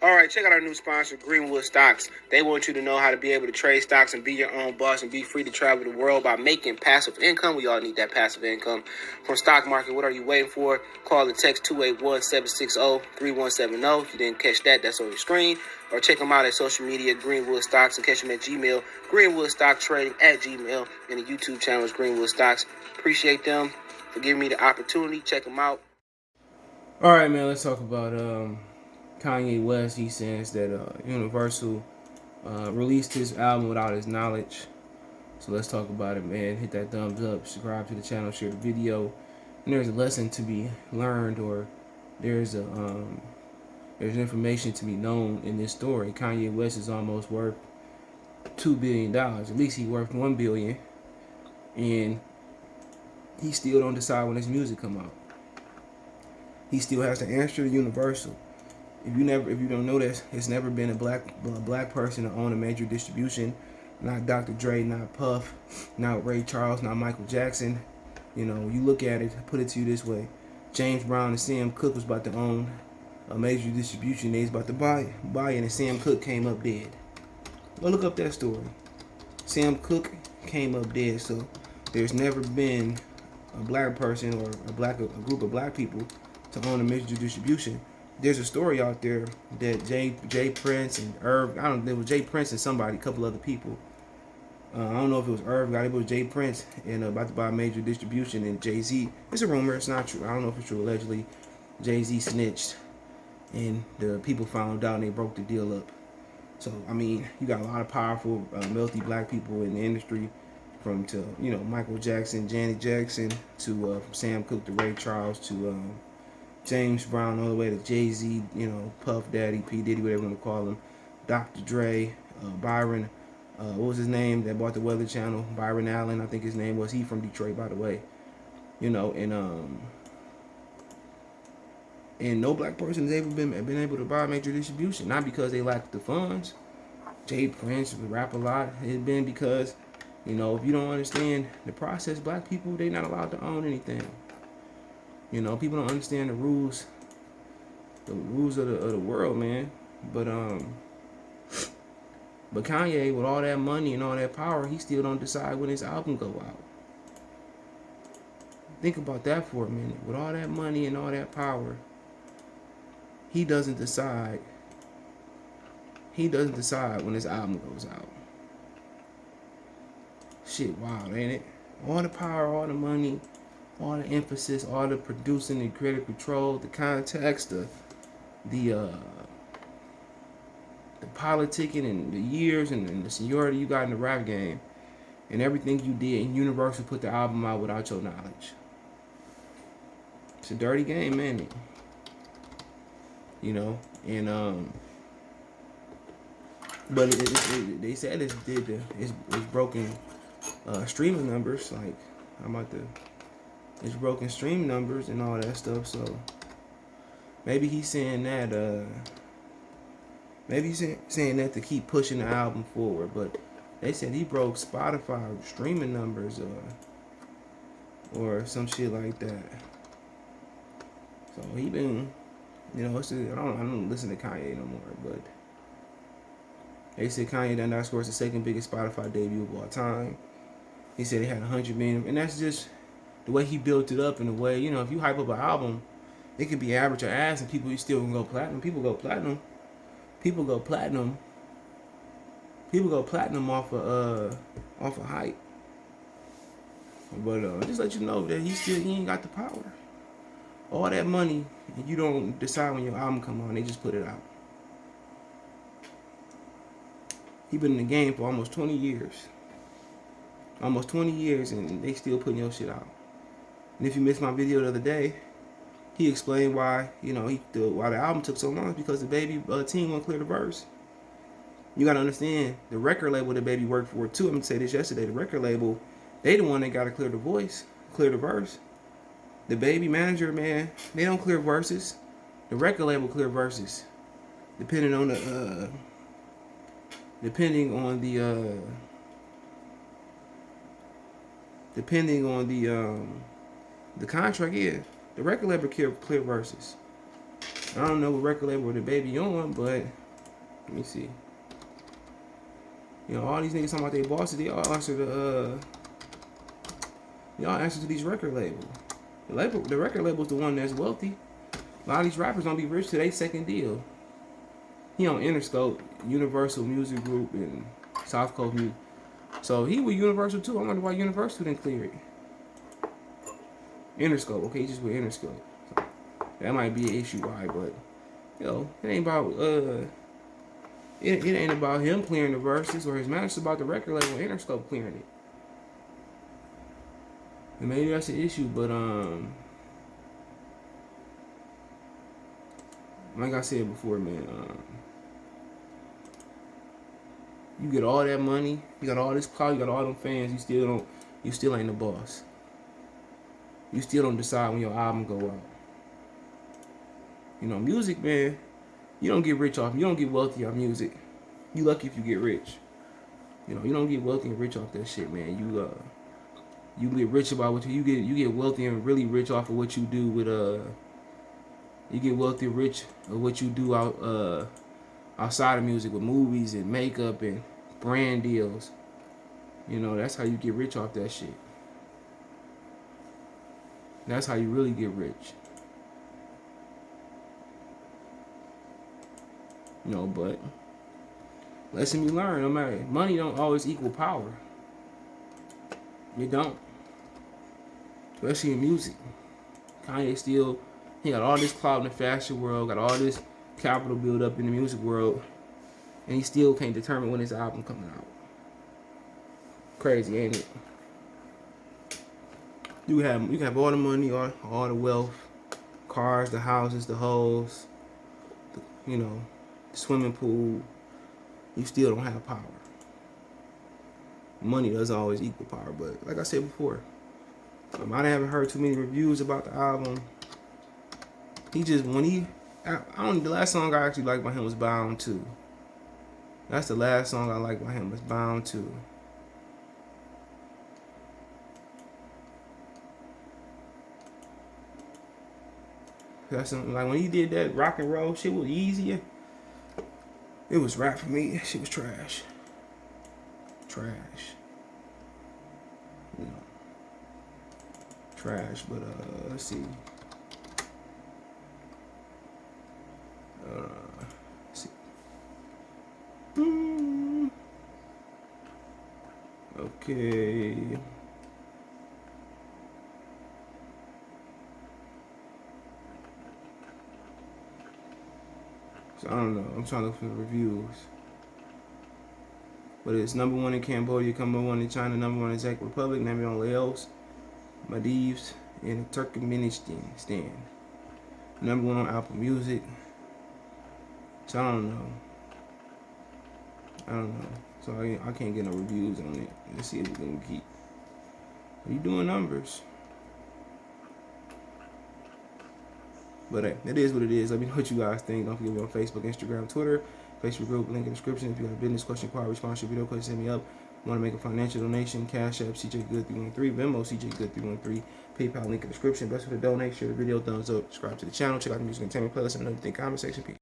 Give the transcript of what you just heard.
All right, check out our new sponsor, Greenwood Stocks. They want you to know how to be able to trade stocks and be your own boss and be free to travel the world by making passive income. We all need that passive income from stock market. What are you waiting for? Call and text 281-760-3170. If you didn't catch that, that's on your screen. Or check them out at social media, Greenwood Stocks, and catch them at Gmail, greenwoodstocktrading at Gmail, and the YouTube channel is Greenwood Stocks. Appreciate them for giving me the opportunity. Check them out. All right, man, let's talk about Kanye West. He says that Universal released his album without his knowledge. So let's talk about it, man. Hit that thumbs up, subscribe to the channel, share the video. And there's a lesson to be learned, or there's information to be known in this story. Kanye West is almost worth $2 billion. At least he's worth $1 billion. And he still don't decide when his music come out. He still has to answer to Universal. If you don't know this, it's never been a black person to own a major distribution. Not Dr. Dre, not Puff, not Ray Charles, not Michael Jackson. You know, you look at it, put it to you this way: James Brown and Sam Cooke was about to own a major distribution. They was about to buy it, and Sam Cooke came up dead. Go look up that story. Sam Cooke came up dead. So there's never been a black person or a group of black people to own a major distribution. There's a story out there that Jay Prince and Irv, there was Jay Prince and somebody, a couple other people. I don't know if it was Irv, it was Jay Prince, and about to buy a major distribution, and Jay-Z, it's a rumor, it's not true, I don't know if it's true, allegedly, Jay-Z snitched, and the people found out and they broke the deal up. So, I mean, you got a lot of powerful, wealthy black people in the industry, from Michael Jackson, Janet Jackson, to from Sam Cooke to Ray Charles to James Brown, all the way to Jay-Z, Puff Daddy, P. Diddy, whatever you want to call him, Dr. Dre, Byron, what was his name that bought the Weather Channel? Byron Allen, I think his name was. He from Detroit, by the way. And no black person has ever been able to buy major distribution. Not because they lack the funds. Jay Prince would rap a lot. It's been because, if you don't understand the process, black people, they're not allowed to own anything. People don't understand the rules of the world, man. But Kanye, with all that money and all that power, he still don't decide when his album go out. Think about that for a minute. With all that money and all that power, he doesn't decide. He doesn't decide when his album goes out. Shit, wild, ain't it? All the power, all the money, all the emphasis, all the producing, the creative control, the context, the politicking and the years and the seniority you got in the rap game, and everything you did, and Universal put the album out without your knowledge. It's a dirty game, man. But they said it's broken streaming numbers. Like it's broken stream numbers and all that stuff. So maybe he's saying that. Maybe he's saying that to keep pushing the album forward. But they said he broke Spotify streaming numbers or some shit like that. So he been, I don't listen to Kanye no more. But they said Kanye done that scores the second biggest Spotify debut of all time. He said he had 100 million, and that's just the way he built it up. In a way, if you hype up an album, it could be average or ass, and people still can go platinum. People go platinum off of hype. But just let you know that he ain't got the power. All that money, and you don't decide when your album come on. They just put it out. He been in the game for almost 20 years. Almost 20 years, and they still putting your shit out. And if you missed my video the other day, he explained why why the album took so long, because the Baby team won't clear the verse. You gotta understand, the record label that Baby worked for too. I'm gonna say this yesterday. The record label, they the one that gotta clear the verse. The Baby manager, man, they don't clear verses. The record label clear verses, depending on the contract. Yeah, the record label clear verses. I don't know what record label the baby on, but let me see. You know, all these niggas talking about their bosses, they all answer to these record labels. The record label's the one that's wealthy. A lot of these rappers don't be rich till they second deal. He on Interscope, Universal Music Group, and South Coast Music. So he with Universal too. I wonder why Universal didn't clear it. Interscope, okay, just with Interscope. So that might be an issue why, but it ain't about it ain't about him clearing the verses or his manager. It's about the record label Interscope clearing it. And maybe that's an issue, but like I said before, man, you get all that money, you got all this clout, you got all them fans, you still ain't the boss. You still don't decide when your album go out. You know, music, man, you don't get wealthy off music. You lucky if you get rich. You know, you don't get wealthy and rich off that shit, man. You get rich about what you get wealthy and really rich off of what you do with you get wealthy and rich of what you do outside of music with movies and makeup and brand deals. You know, that's how you get rich off that shit. That's how you really get rich. You know, but lesson we learn, no matter, money don't always equal power. It don't. Especially in music. Kanye still, he got all this clout in the fashion world, got all this capital build up in the music world, and he still can't determine when his album coming out. Crazy, ain't it? You have all the money, all the wealth, cars, the houses, the hoes, the swimming pool. You still don't have power. Money doesn't always equal power, but like I said before, I haven't heard too many reviews about the album. The last song I actually liked by him was Bound 2. That's the last song I liked by him was Bound 2. That's something like when he did that rock and roll shit was easier. It was rap for me. That shit was trash. Trash. You know. Trash, but let's see. Let's see. Okay. So I don't know. I'm trying to look for the reviews. But it's #1 in Cambodia, #1 in China, #1 in Czech Republic, #1 in Laos, Maldives, and Turkmenistan. #1 on Apple Music. So I don't know. So I can't get no reviews on it. Let's see if we can keep. Are you doing numbers? But hey, it is what it is. Let me know what you guys think. Don't forget me on Facebook, Instagram, Twitter, Facebook group, link in the description. If you have a business question, inquiry, response, video question, send me up. Want to make a financial donation, Cash App, CJ Good 313, Venmo, CJ Good 313, PayPal, link in the description. Best for the donate, share the video, thumbs up, subscribe to the channel, check out the music entertainment playlist, and another thing, comment section. Peace.